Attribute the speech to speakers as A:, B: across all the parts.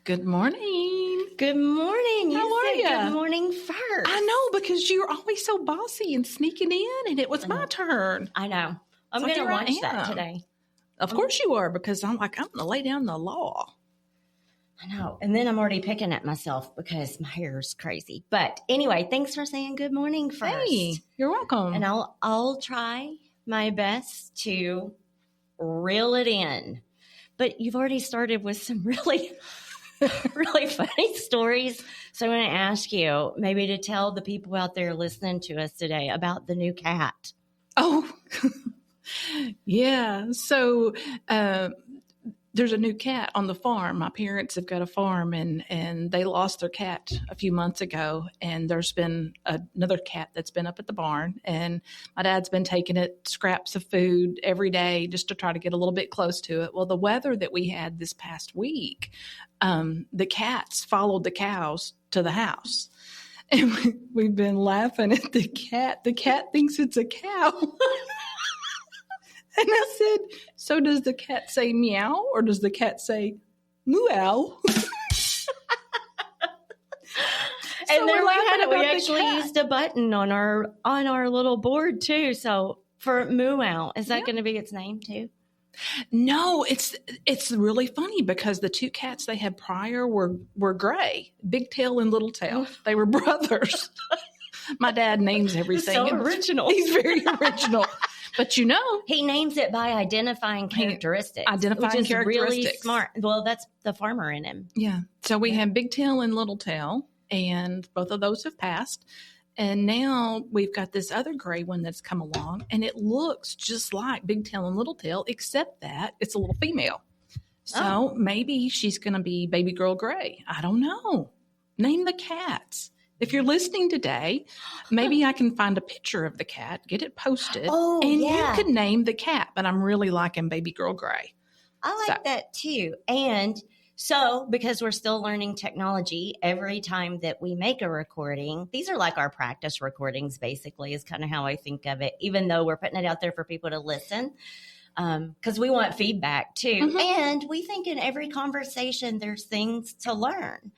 A: Good morning.
B: Good morning.
A: How are you?
B: Good morning first.
A: I know, because you're always so bossy and sneaking in, and it was my turn.
B: I know. I'm going to watch that today.
A: Of course you are, because I'm going to lay down the law.
B: I know. And then I'm already picking at myself because my hair is crazy. But anyway, thanks for saying good morning first.
A: Hey, you're welcome.
B: And I'll try my best to reel it in. But you've already started with some really funny stories. So I'm going to ask you maybe to tell the people out there listening to us today about the new cat.
A: Oh, yeah. So there's a new cat on the farm. My parents have got a farm, and they lost their cat a few months ago. And there's been another cat that's been up at the barn. And my dad's been taking it scraps of food every day just to try to get a little bit close to it. Well, the weather that we had this past week, the cats followed the cows to the house. And we've been laughing at the cat. The cat thinks it's a cow. And I said, so does the cat say meow, or does the cat say moo-ow?
B: And then we actually used a button on our little board too. So for Moo-ow, is that going to be its name too?
A: No, it's really funny because the two cats they had prior were gray, Big Tail and Little Tail. They were brothers. My dad names everything.
B: So original.
A: He's very original. But
B: he names it by identifying characteristics. Which is really smart. Well, that's the farmer in him.
A: Yeah. So we have Big Tail and Little Tail, and both of those have passed. And now we've got this other gray one that's come along, and it looks just like Big Tail and Little Tail, except that it's a little female. So maybe she's going to be Baby Girl Gray. I don't know. Name the cats. If you're listening today, maybe I can find a picture of the cat, get it posted, you could name the cat. But I'm really liking Baby Girl Gray.
B: I like that too. And so, because we're still learning technology, every time that we make a recording, these are like our practice recordings, basically, is kind of how I think of it, even though we're putting it out there for people to listen, because we want feedback too. Mm-hmm. And we think in every conversation, there's things to learn.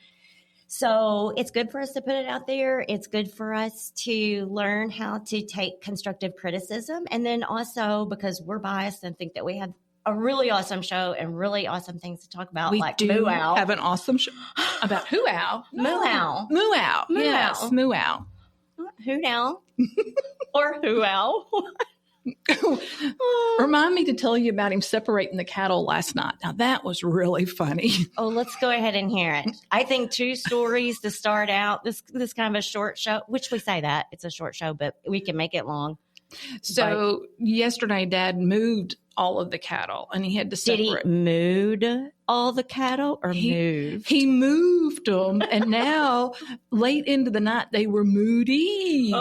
B: So it's good for us to put it out there. It's good for us to learn how to take constructive criticism. And then also because we're biased and think that we have a really awesome show and really awesome things to talk about.
A: We
B: like
A: do
B: Moo-ow.
A: Have an awesome show about Moo-ow.
B: Moo-ow.
A: Moo-ow. Yes, Moo-ow.
B: Who now? Or Who-ow.
A: Remind me to tell you about him separating the cattle last night. Now, that was really funny.
B: Oh, let's go ahead and hear it. I think 2 stories to start out. This kind of a short show, which we say that. It's a short show, but we can make it long.
A: So yesterday, Dad moved all of the cattle, and he had to separate.
B: Did he move all the cattle or move?
A: He moved them, and now, late into the night, they were moody.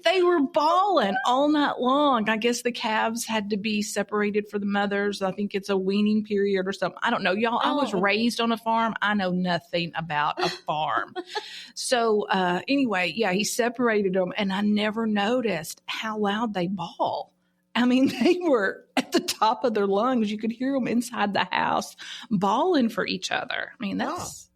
A: They were bawling all night long. I guess the calves had to be separated for the mothers. I think it's a weaning period or something. I don't know. Y'all, I was raised on a farm. I know nothing about a farm. So anyway, he separated them, and I never noticed how loud they bawl. I mean, they were at the top of their lungs. You could hear them inside the house bawling for each other. I mean, that's...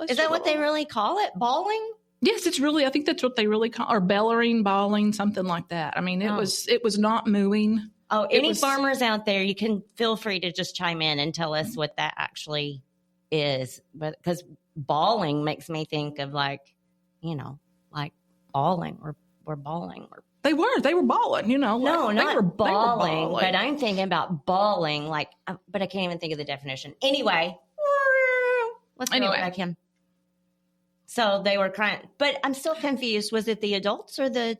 B: Is that what they really call it? Bawling?
A: Yes, it's really, I think that's what they really call, or bellowing, bawling, something like that. I mean, it was not mooing.
B: Oh, any farmers out there, you can feel free to just chime in and tell us what that actually is. But because bawling makes me think of like bawling or bawling. Or
A: They were bawling,
B: No, not bawling, but I'm thinking about bawling, but I can't even think of the definition. Anyway, let's go back him. So they were crying. But I'm still confused. Was it the adults or the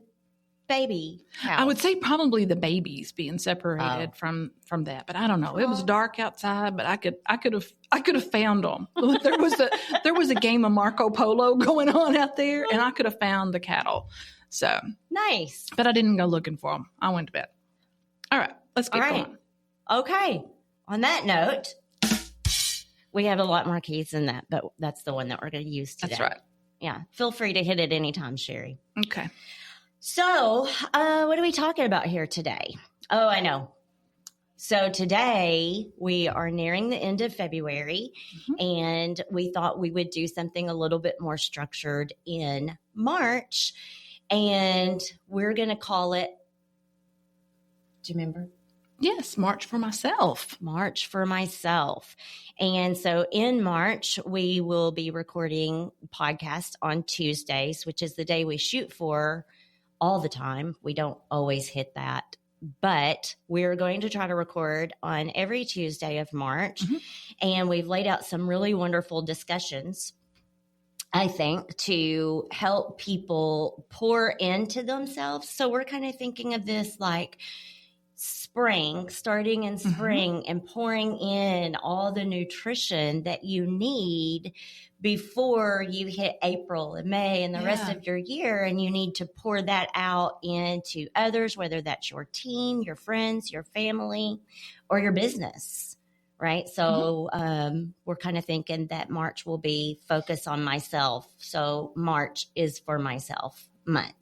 B: baby cows?
A: I would say probably the babies being separated from that. But I don't know. It was dark outside, but I could have found them. There was a game of Marco Polo going on out there, and I could have found the cattle. So
B: nice.
A: But I didn't go looking for them. I went to bed. All right. Let's get going.
B: Okay. On that note, we have a lot more keys than that, but that's the one that we're going to use today.
A: That's right.
B: Yeah. Feel free to hit it anytime, Sherry.
A: Okay.
B: So what are we talking about here today? Oh, I know. So today we are nearing the end of February, and we thought we would do something a little bit more structured in March, and we're going to call it, do you remember?
A: Yes, March for myself.
B: March for myself. And so in March, we will be recording podcasts on Tuesdays, which is the day we shoot for all the time. We don't always hit that, but we're going to try to record on every Tuesday of March. And we've laid out some really wonderful discussions, I think, to help people pour into themselves. So we're kind of thinking of this like spring, starting in spring and pouring in all the nutrition that you need before you hit April and May and the rest of your year. And you need to pour that out into others, whether that's your team, your friends, your family, or your business. Right. So we're kind of thinking that March will be focus on myself. So March is for myself month.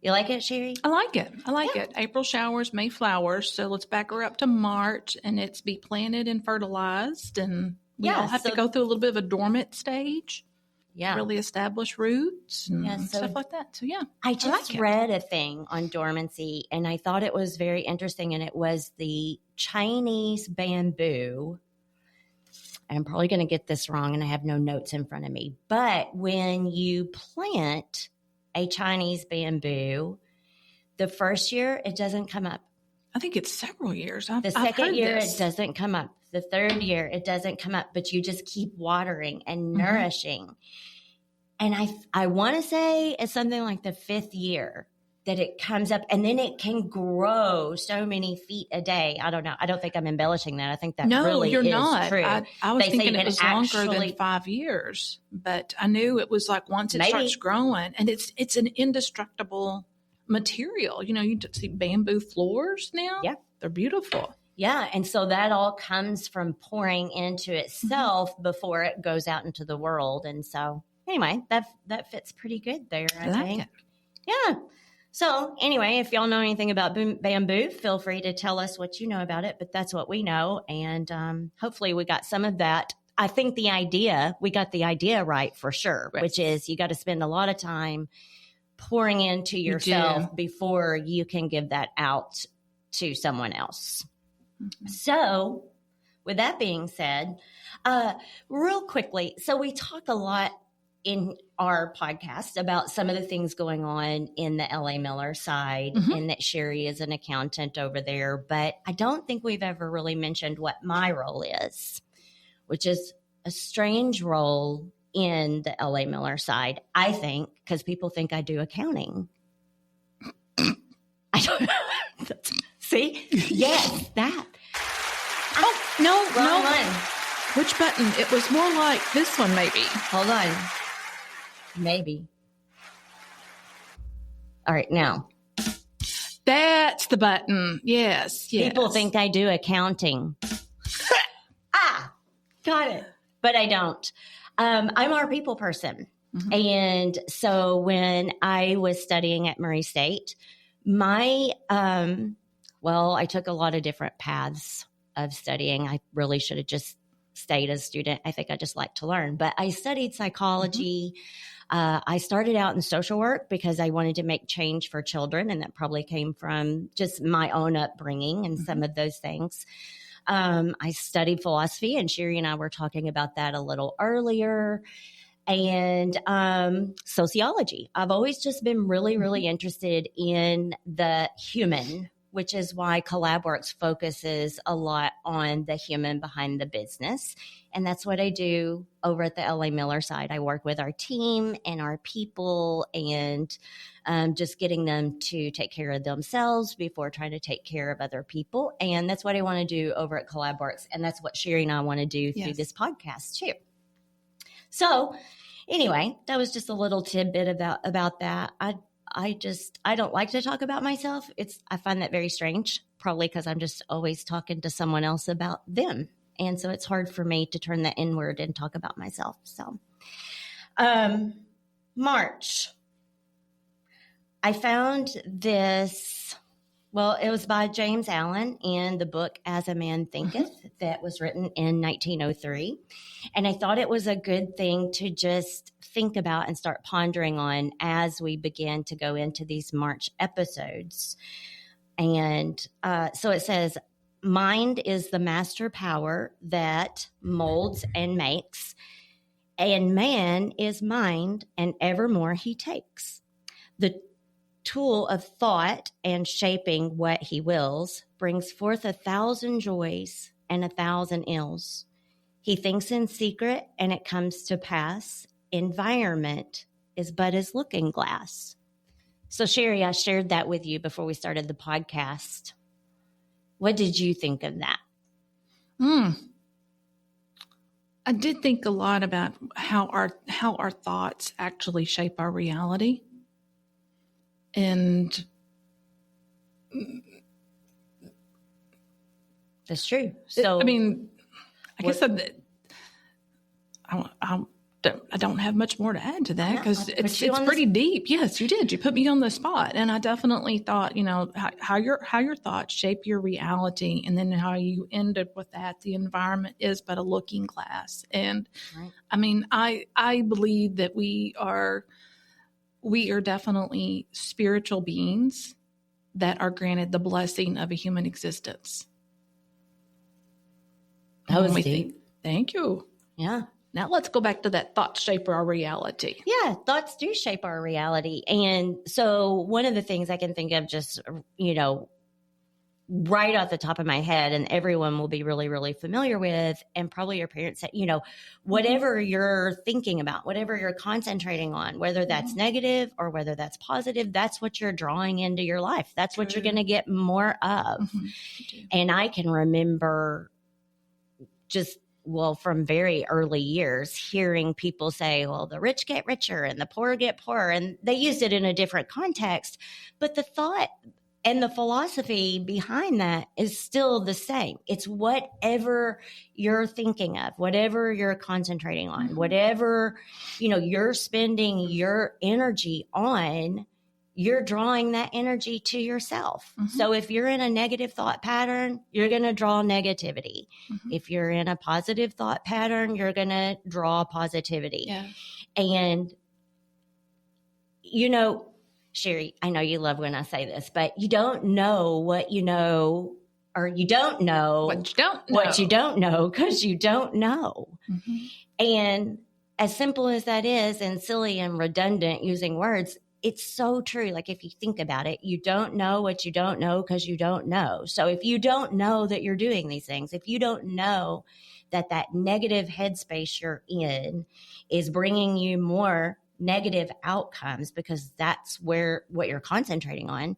B: You like it, Sherry?
A: I like it. I like it. April showers, May flowers. So let's back her up to March, and it's be planted and fertilized. And we all have to go through a little bit of a dormant stage. Yeah. Really establish roots and stuff like that. So,
B: I just read a thing on dormancy, and I thought it was very interesting. And it was the Chinese bamboo. I'm probably going to get this wrong, and I have no notes in front of me. But when you plant a Chinese bamboo, the first year it doesn't come up.
A: I think it's several years.
B: The second year it doesn't come up. The third year it doesn't come up, but you just keep watering and nourishing. And I want to say it's something like the fifth year that it comes up, and then it can grow so many feet a day. I don't know. I don't think I'm embellishing that. I think that really is
A: not.
B: True.
A: I was thinking it was longer than 5 years, but I knew it was like once it starts growing, and it's an indestructible material. You know, you see bamboo floors now. Yeah. They're beautiful.
B: Yeah. And so that all comes from pouring into itself before it goes out into the world. And so anyway, that fits pretty good there, I think. Yeah. So anyway, if y'all know anything about bamboo, feel free to tell us what you know about it, but that's what we know. And hopefully we got some of that. I think we got the idea right for sure, which is you got to spend a lot of time pouring into yourself before you can give that out to someone else. So with that being said, real quickly, so we talk a lot in our podcast about some of the things going on in the LA Miller side, and that Sherry is an accountant over there. But I don't think we've ever really mentioned what my role is, which is a strange role in the LA Miller side, I think, because people think I do accounting. I don't know. See? Yes, that.
A: Wrong
B: one.
A: Which button? It was more like this one, maybe.
B: Hold on. Maybe. All right, now.
A: That's the button. Yes.
B: People think I do accounting. Got it. But I don't. I'm our people person. And so when I was studying at Murray State, I took a lot of different paths of studying. I really should have just stayed as a student. I think I just like to learn. But I studied psychology. I started out in social work because I wanted to make change for children, and that probably came from just my own upbringing and some of those things. I studied philosophy, and Sherry and I were talking about that a little earlier, and sociology. I've always just been really, really interested in the human, which is why Collab-Works focuses a lot on the human behind the business. And that's what I do over at the LA Miller side. I work with our team and our people and just getting them to take care of themselves before trying to take care of other people. And that's what I want to do over at Collab-Works. And that's what Sherry and I want to do through this podcast too. So anyway, that was just a little tidbit about that. I don't like to talk about myself. I find that very strange, probably because I'm just always talking to someone else about them. And so it's hard for me to turn that inward and talk about myself. So, March, I found this Well, it was by James Allen in the book As a Man Thinketh that was written in 1903. And I thought it was a good thing to just think about and start pondering on as we begin to go into these March episodes. And so it says, mind is the master power that molds and makes, and man is mind, and evermore he takes. The tool of thought and shaping what he wills brings forth 1,000 joys and 1,000 ills. He thinks in secret and it comes to pass. Environment is but his looking glass. So Sherry, I shared that with you before we started the podcast. What did you think of that?
A: I did think a lot about how our thoughts actually shape our reality. And
B: that's true. So,
A: I mean, I guess I don't have much more to add to that because it's pretty deep. Yes, you did. You put me on the spot, and I definitely thought, how your thoughts shape your reality, and then how you end up with that. The environment is but a looking glass, and right. I mean, I believe that we are definitely spiritual beings that are granted the blessing of a human existence.
B: That was deep.
A: Thank you.
B: Yeah.
A: Now let's go back to that thoughts shape our reality.
B: Yeah, thoughts do shape our reality. And so one of the things I can think of just, right off the top of my head, and everyone will be really, really familiar with, and probably your parents said, whatever you're thinking about, whatever you're concentrating on, whether that's negative or whether that's positive, that's what you're drawing into your life. That's what you're going to get more of. And I can remember from very early years, hearing people say, well, the rich get richer and the poor get poorer. And they used it in a different context. But the thought and the philosophy behind that is still the same. It's whatever you're thinking of, whatever you're concentrating on, whatever, you're spending your energy on, you're drawing that energy to yourself. So if you're in a negative thought pattern, you're going to draw negativity. If you're in a positive thought pattern, you're going to draw positivity.
A: Yeah.
B: And, Sherry, I know you love when I say this, but you don't know what you know, or you don't know what you don't know because you don't know. And as simple as that is, and silly and redundant using words, it's so true. Like if you think about it, you don't know what you don't know because you don't know. So if you don't know that you're doing these things, if you don't know that negative headspace you're in is bringing you more negative outcomes because that's what you're concentrating on,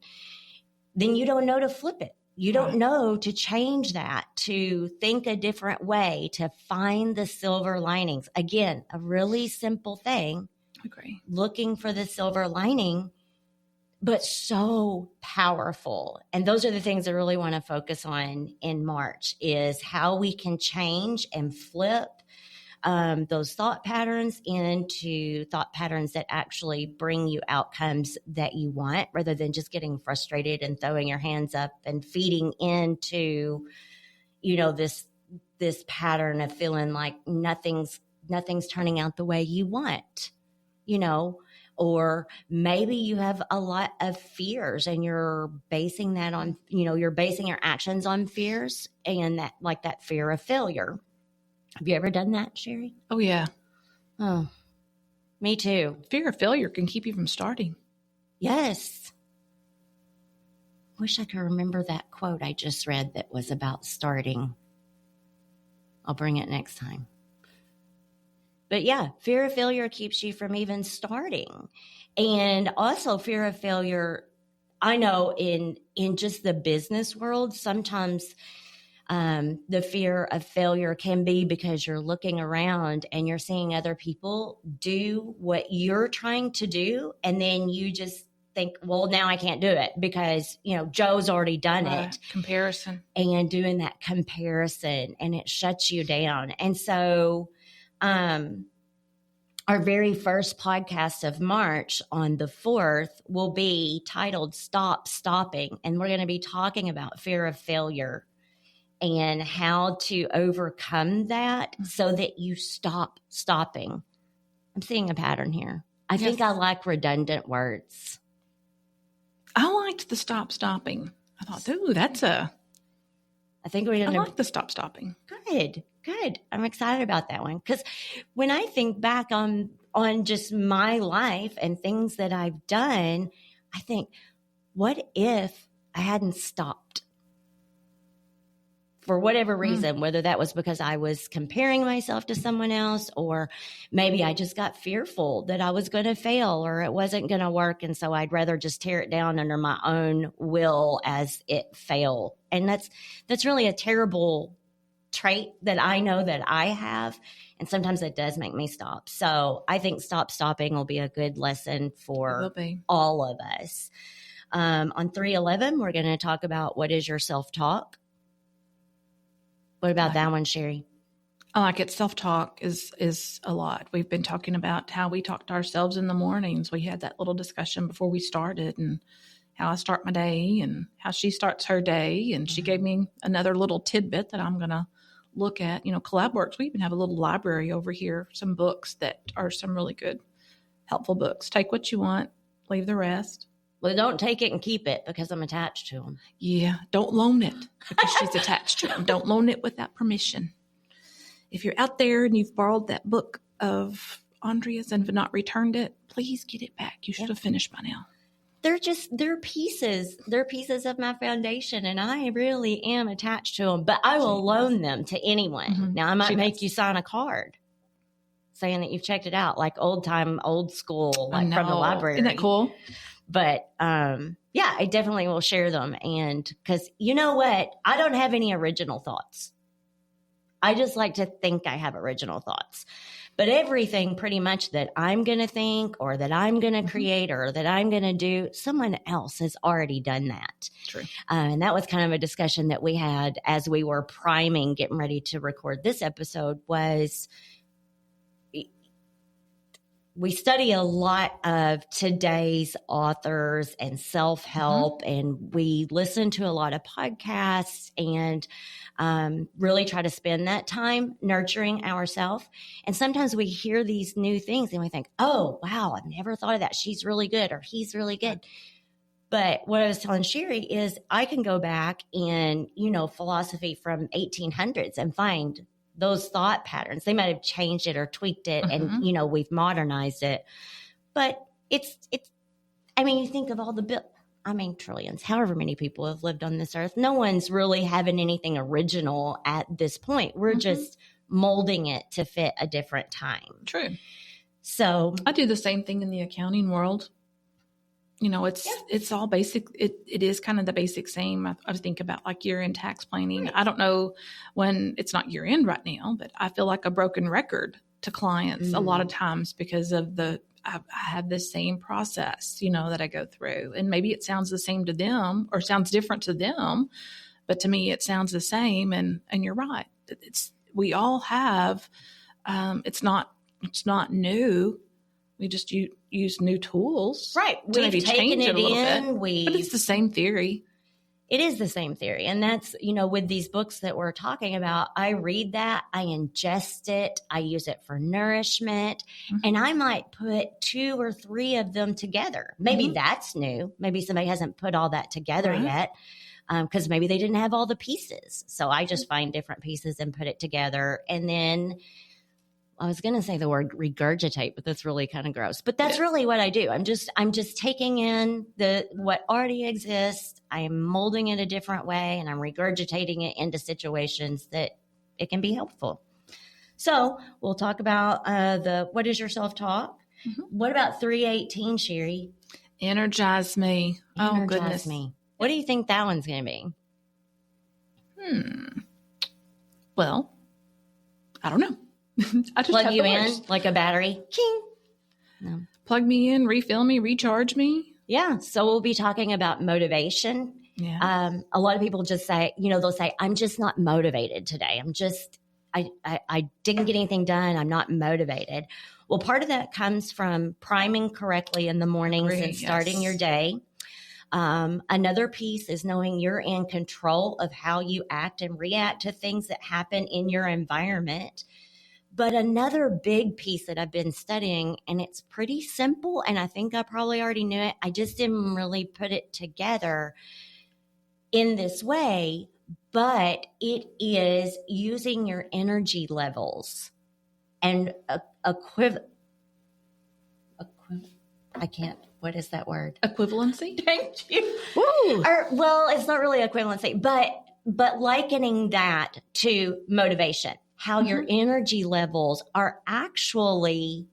B: then you don't know to flip it. You don't know to change that, to think a different way, to find the silver linings. Again, a really simple thing.
A: Agree.
B: Looking for the silver lining, but so powerful. And those are the things I really want to focus on in March, is how we can change and flip those thought patterns into thought patterns that actually bring you outcomes that you want, rather than just getting frustrated and throwing your hands up and feeding into, this pattern of feeling like nothing's turning out the way you want. Or maybe you have a lot of fears and you're basing that on, you're basing your actions on fears, and that fear of failure. Have you ever done that, Sherry?
A: Oh, yeah.
B: Oh, me too.
A: Fear of failure can keep you from starting.
B: Yes. Wish I could remember that quote I just read that was about starting. I'll bring it next time. But yeah, fear of failure keeps you from even starting. And also fear of failure, I know in just the business world, sometimes the fear of failure can be because you're looking around and you're seeing other people do what you're trying to do. And then you just think, well, now I can't do it because, Joe's already done it.
A: Comparison.
B: And doing that comparison, and it shuts you down. And so, our very first podcast of March on the 4th will be titled Stop Stopping. And we're going to be talking about fear of failure and how to overcome that so that you stop stopping. I'm seeing a pattern here. I think I like redundant words.
A: I liked the stop stopping. I thought, ooh,
B: I think we're going to.
A: I like the stop stopping.
B: Good. I'm excited about that one because when I think back on just my life and things that I've done, I think, what if I hadn't stopped? For whatever reason, whether that was because I was comparing myself to someone else, or maybe I just got fearful that I was going to fail or it wasn't going to work. And so I'd rather just tear it down under my own will as it failed. And that's really a terrible trait that I know that I have. And sometimes it does make me stop. So I think stop stopping will be a good lesson for all of us. On 311, we're going to talk about what is your self-talk. What about that one, Sherry?
A: I like it. Self-talk is a lot. We've been talking about how we talk to ourselves in the mornings. We had that little discussion before we started, and how I start my day and how she starts her day. And she gave me another little tidbit that I'm going to look at. Collab-Works, we even have a little library over here, some books that are some really good, helpful books. Take what you want, leave the rest.
B: Well, don't take it and keep it because I'm attached to them.
A: Yeah, don't loan it because she's attached to them. Don't loan it without permission. If you're out there and you've borrowed that book of Aundrea's and have not returned it, please get it back. You should have finished by now.
B: They're pieces. They're pieces of my foundation, and I really am attached to them. But I will loan them to anyone. Mm-hmm. Now, I might make you sign a card saying that you've checked it out, like old school, like from the library.
A: Isn't that cool?
B: But yeah, I definitely will share them. And because you know what? I don't have any original thoughts. I just like to think I have original thoughts. But everything pretty much that I'm going to think or that I'm going to create or that I'm going to do, someone else has already done that.
A: True.
B: And that was kind of a discussion that we had as we were getting ready to record this episode was we study a lot of today's authors and self-help, and we listen to a lot of podcasts and really try to spend that time nurturing ourselves. And sometimes we hear these new things and we think, oh, wow, I've never thought of that. She's really good or he's really good. But what I was telling Sherry is I can go back in, philosophy from 1800s and find those thought patterns. They might have changed it or tweaked it and, we've modernized it. But you think of all the trillions, however many people have lived on this earth. No one's really having anything original at this point. We're just molding it to fit a different time.
A: True.
B: So
A: I do the same thing in the accounting world. It's all basic. It is kind of the basic same. I think about like year-end tax planning. Right. I don't know when it's not year-end right now, but I feel like a broken record to clients a lot of times because of I have this same process, that I go through. And maybe it sounds the same to them or sounds different to them, but to me it sounds the same. And you're right. We all have, it's not new. We just use new tools.
B: Right.
A: We've taken it a little bit. But it's the same theory.
B: It is the same theory. And that's, with these books that we're talking about, I read that, I ingest it, I use it for nourishment, and I might put 2 or 3 of them together. Maybe that's new. Maybe somebody hasn't put all that together yet because maybe they didn't have all the pieces. So I just find different pieces and put it together. And then I was going to say the word regurgitate, but that's really kind of gross. But that's really what I do. I'm just taking in what already exists. I'm molding it a different way, and I'm regurgitating it into situations that it can be helpful. So we'll talk about what is your self-talk? What about 318, Sherry?
A: Energize me. Oh, goodness.
B: Me. What do you think that one's going to be?
A: Well, I don't know. I just
B: plug you in like a battery. King.
A: No. Plug me in, refill me, recharge me.
B: Yeah. So we'll be talking about motivation.
A: Yeah.
B: A lot of people just say, they'll say, I'm just not motivated today. I didn't get anything done. I'm not motivated. Well, part of that comes from priming correctly in the mornings and starting your day. Another piece is knowing you're in control of how you act and react to things that happen in your environment. But another big piece that I've been studying, and it's pretty simple, and I think I probably already knew it, I just didn't really put it together in this way, but it is using your energy levels and I can't. What is that word?
A: Equivalency?
B: Thank you.
A: Woo!
B: Well, it's not really equivalency, but likening that to motivation, how your energy levels are actually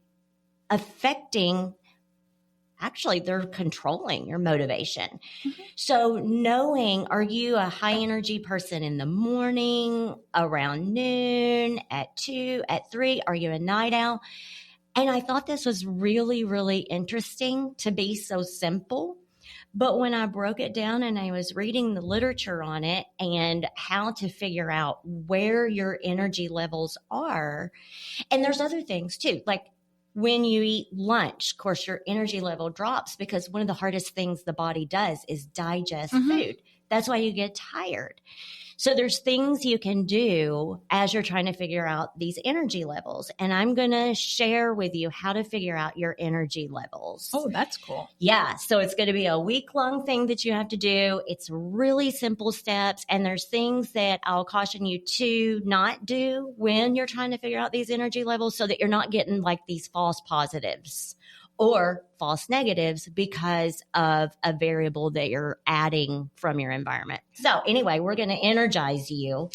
B: they're controlling your motivation. Mm-hmm. So knowing, are you a high energy person in the morning, around noon, at 2, at 3? Are you a night owl? And I thought this was really, really interesting to be so simple. But when I broke it down and I was reading the literature on it and how to figure out where your energy levels are, and there's other things too, like when you eat lunch, of course, your energy level drops because one of the hardest things the body does is digest food. That's why you get tired. So there's things you can do as you're trying to figure out these energy levels. And I'm going to share with you how to figure out your energy levels.
A: Oh, that's cool.
B: Yeah. So it's going to be a week-long thing that you have to do. It's really simple steps. And there's things that I'll caution you to not do when you're trying to figure out these energy levels so that you're not getting like these false positives or false negatives because of a variable that you're adding from your environment. So anyway, we're going to energize you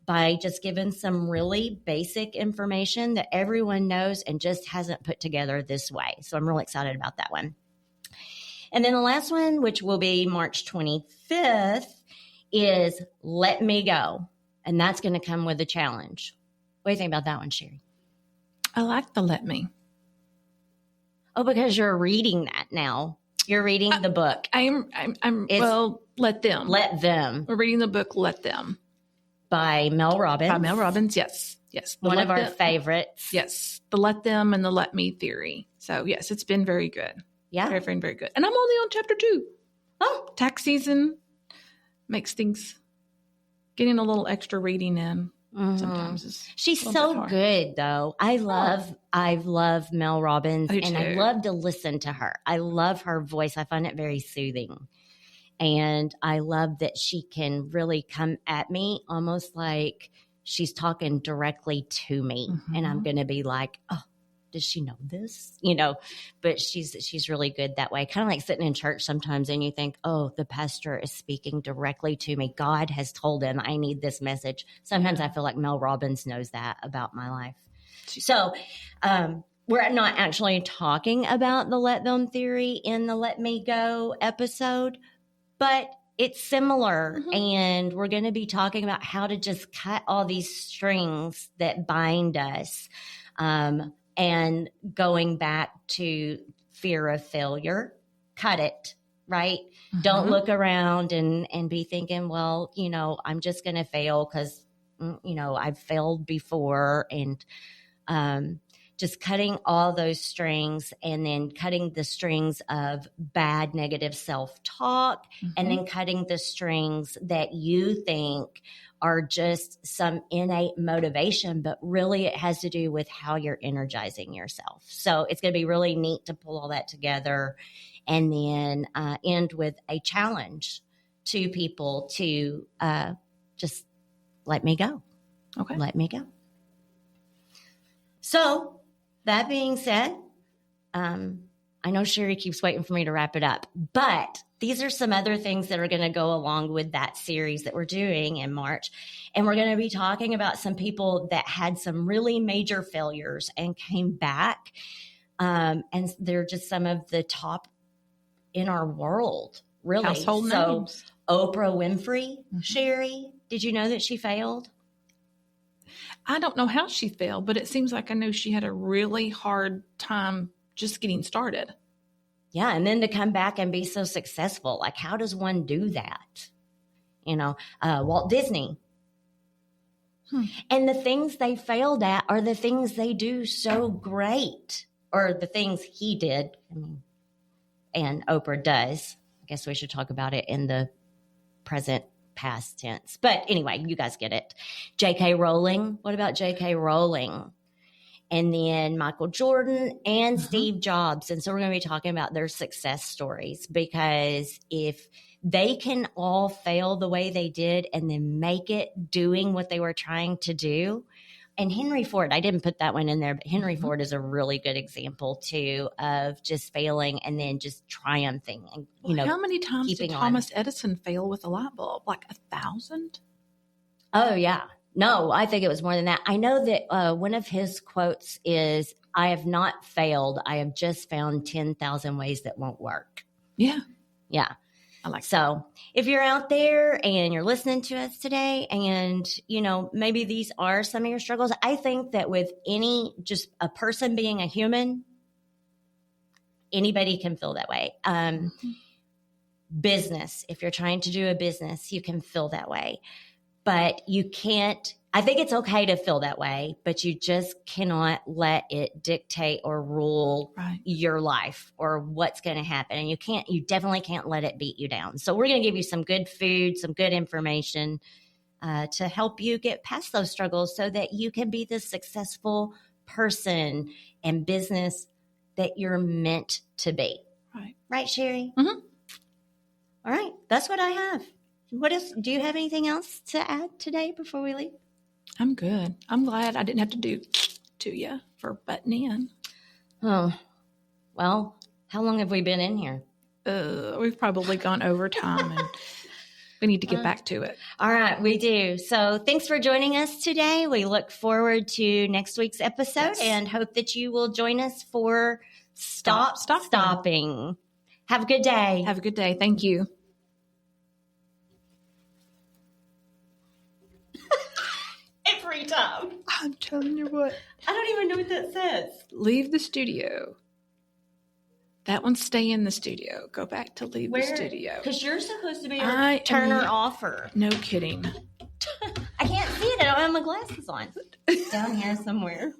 B: by just giving some really basic information that everyone knows and just hasn't put together this way. So I'm really excited about that one. And then the last one, which will be March 25th, is Let Me Go. And that's going to come with a challenge. What do you think about that one, Sherry?
A: I like the Let Me.
B: Oh, because you're reading that now. You're reading the book.
A: Well, Let Them.
B: Let Them.
A: We're reading the book Let Them.
B: By Mel Robbins.
A: By Mel Robbins, yes. Yes.
B: One of our favorites.
A: Yes. The Let Them and the Let Me theory. So, yes, it's been very good.
B: Yeah.
A: Very, very, very good. And I'm only on chapter 2. Oh. Tax season makes things, getting a little extra reading in. Sometimes is
B: she's so good though. I love Mel Robbins and I love to listen to her. I love her voice. I find it very soothing. And I love that she can really come at me almost like she's talking directly to me. And I'm going to be like, oh, does she know this? You know, but she's really good that way. Kind of like sitting in church sometimes and you think, oh, the pastor is speaking directly to me. God has told him I need this message. Sometimes I feel like Mel Robbins knows that about my life. So we're not actually talking about the Let Them theory in the Let Me Go episode, but it's similar. And we're going to be talking about how to just cut all these strings that bind us. And going back to fear of failure, cut it, right? Don't look around and be thinking, well, you know, I'm just going to fail because, you know, I've failed before. And just cutting all those strings and then cutting the strings of bad, negative self-talk and then cutting the strings that you think are just some innate motivation, but really it has to do with how you're energizing yourself. So it's going to be really neat to pull all that together and then end with a challenge to people to just let me go.
A: Okay.
B: Let me go. So that being said, I know Sherry keeps waiting for me to wrap it up, but these are some other things that are going to go along with that series that we're doing in March. And we're going to be talking about some people that had some really major failures and came back. And they're just some of the top in our world, really.
A: Household names.
B: Oprah Winfrey, Sherry, did you know that she failed?
A: I don't know how she failed, but it seems like I know she had a really hard time just getting started.
B: Yeah, and then to come back and be so successful, like how does one do that? You know, Walt Disney, And the things they failed at are the things they do so great, or the things he did. I mean, and Oprah does. I guess we should talk about it in the present past tense. But anyway, you guys get it. J.K. Rowling. What about J.K. Rowling? And then Michael Jordan and Steve Jobs. And so we're going to be talking about their success stories, because if they can all fail the way they did and then make it doing what they were trying to do. And Henry Ford, I didn't put that one in there, but Henry Ford is a really good example too of just failing and then just triumphing. And
A: how many times did Thomas Edison fail with a light bulb? Like 1,000?
B: Oh yeah. No, I think it was more than that. I know that one of his quotes is, "I have not failed. I have just found 10,000 ways that won't work."
A: Yeah.
B: Yeah.
A: I like
B: so if you're out there and you're listening to us today and, maybe these are some of your struggles, I think that with just a person being a human, anybody can feel that way. Business, if you're trying to do a business, you can feel that way. But you can't, I think it's okay to feel that way, but you just cannot let it dictate or rule your life or what's going to happen. And you definitely can't let it beat you down. So we're going to give you some good food, some good information to help you get past those struggles so that you can be the successful person and business that you're meant to be. Right, Sherry?
A: Mm-hmm.
B: All right. That's what I have. What else? Do you have anything else to add today before we leave?
A: I'm good. I'm glad I didn't have to do to you for butting in.
B: Oh, well, how long have we been in here?
A: We've probably gone over time, and we need to get back to it.
B: All right, we do. So thanks for joining us today. We look forward to next week's episode and hope that you will join us for Stop Stopping. Have a good day.
A: Have a good day. Thank you.
B: Every time.
A: I'm telling you what.
B: I don't even know what that says.
A: Leave the studio. That one, stay in the studio. Go back to leave the studio.
B: Because you're supposed to be a turner-offer.
A: No kidding.
B: I can't see it. I don't have my glasses on. It's down here somewhere.